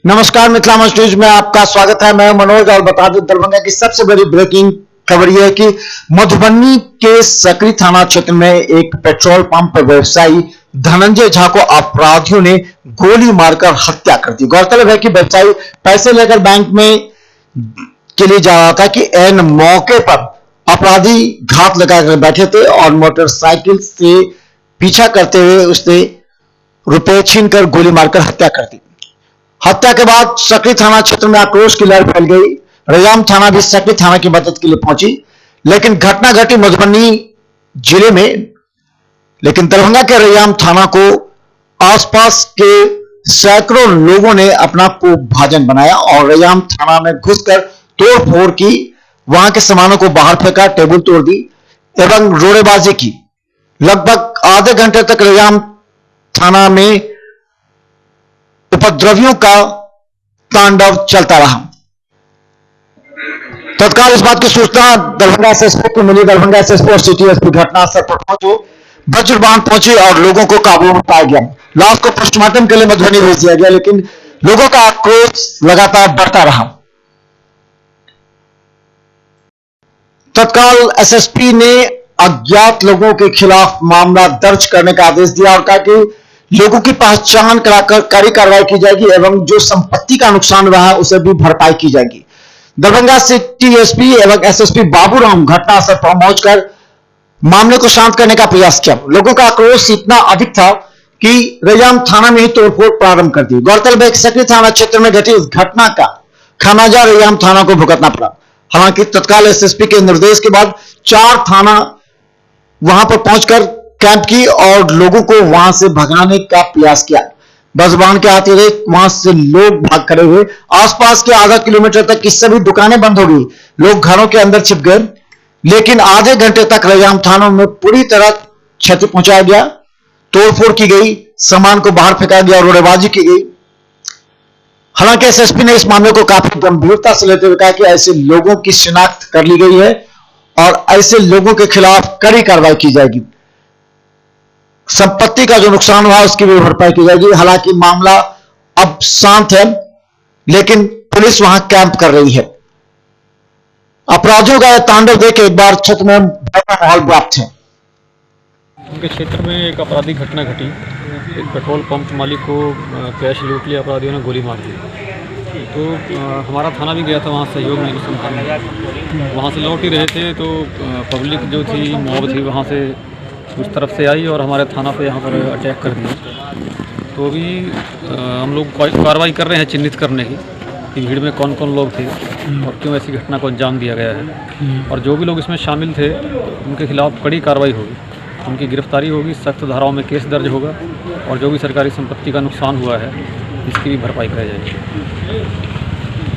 नमस्कार, मिथिला मंच न्यूज में आपका स्वागत है। मैं मनोज और बता दूं दरभंगा की सबसे बड़ी ब्रेकिंग खबर यह है कि मधुबनी के सकरी थाना क्षेत्र में एक पेट्रोल पंप व्यवसायी धनंजय झा को अपराधियों ने गोली मारकर हत्या कर दी। गौरतलब है कि व्यवसायी पैसे लेकर बैंक में के लिए जा रहा था कि एन मौके पर अपराधी घात लगाकर बैठे थे और मोटरसाइकिल से पीछा करते हुए उसने रुपए छीनकर गोली मारकर हत्या कर दी। हत्या के बाद सकरी थाना क्षेत्र में आक्रोश की लहर फैल गई। रैयाम थाना भी सकरी थाना की मदद के लिए पहुंची, लेकिन घटना घटी मधुबनी जिले में। लेकिन दरभंगा के रैयाम थाना को आसपास के सैकड़ों लोगों ने अपना भाजन बनाया और रैयाम थाना में घुसकर तोड़फोड़ की, वहां के सामानों को बाहर फेंका, टेबल तोड़ दी एवं रोड़ेबाजी की। लगभग आधे घंटे तक रैयाम थाना में उपद्रवियों का तांडव चलता रहा। तत्काल इस बात की सूचना दरभंगा एसएसपी को मिली। दरभंगा एसएसपी और सिटी एसपी घटनास्थल पर पहुंचे, वज्रबाण पहुंचे और लोगों को काबू में पाया गया। लाश को पोस्टमार्टम के लिए मधुबनी भेज दिया गया, लेकिन लोगों का आक्रोश लगातार बढ़ता रहा। तत्काल एसएसपी ने अज्ञात लोगों के खिलाफ मामला दर्ज करने का आदेश दिया और कहा कि लोगों की पहचान कराकर कड़ी कार्रवाई की जाएगी एवं जो संपत्ति का नुकसान हुआ है उसे भी भरपाई की जाएगी। दरभंगा सिटी एसपी एवं एसएसपी बाबूराम घटनास्थल पर पहुंचकर मामले को शांत करने का प्रयास किया। लोगों का आक्रोश इतना अधिक था कि रैयाम थाना में ही तोड़फोड़ प्रारंभ कर दी। गौरतलब है कि सकरी थाना क्षेत्र में घटी इस घटना का खामियाजा रैयाम थाना को भुगतना पड़ा। हालांकि तत्काल एसएसपी के निर्देश के बाद 4 थाना वहां पर पहुंचकर कैंप की और लोगों को वहां से भगाने का प्रयास किया। बजबान के आते हुए वहां से लोग भाग खड़े हुए। आसपास के आधा किलोमीटर तक की सभी दुकानें बंद हो गई, लोग घरों के अंदर छिप गए। लेकिन आधे घंटे तक रैयाम थाना में पूरी तरह क्षति पहुंचाया गया, तोड़फोड़ की गई, सामान को बाहर फेंका गया, रोड़ेबाजी की गई। हालांकि एसएसपी ने इस मामले को काफी गंभीरता से लेते हुए कहा कि ऐसे लोगों की शिनाख्त कर ली गई है और ऐसे लोगों के खिलाफ कड़ी कार्रवाई की जाएगी। संपत्ति का जो नुकसान हुआ उसकी भी भरपाई की जाएगी। हालांकि मामला अब शांत है, लेकिन पुलिस वहां कैंप कर रही है। अपराधियों का यह तांडव देख एक बार क्षेत्र में माहौल व्याप्त है। उनके क्षेत्र में एक आपराधिक घटना घटी। एक पेट्रोल पंप मालिक को कैश लूट लिया, अपराधियों ने गोली मार दी। तो हमारा थाना भी गया था वहाँ सहयोग में अनुसंधान में। वहाँ से लौट ही रहे थे तो पब्लिक जो थी, मॉब थी, वहाँ से उस तरफ से आई और हमारे थाना पे यहाँ पर अटैक कर दिया। तो अभी हम लोग कार्रवाई कर रहे हैं चिन्हित करने की कि भीड़ में कौन कौन लोग थे और क्यों ऐसी घटना को अंजाम दिया गया है। और जो भी लोग इसमें शामिल थे उनके खिलाफ कड़ी कार्रवाई होगी, उनकी गिरफ्तारी होगी, सख्त धाराओं में केस दर्ज होगा और जो भी सरकारी संपत्ति का नुकसान हुआ है इसकी भी भरपाई कराई जाएगी।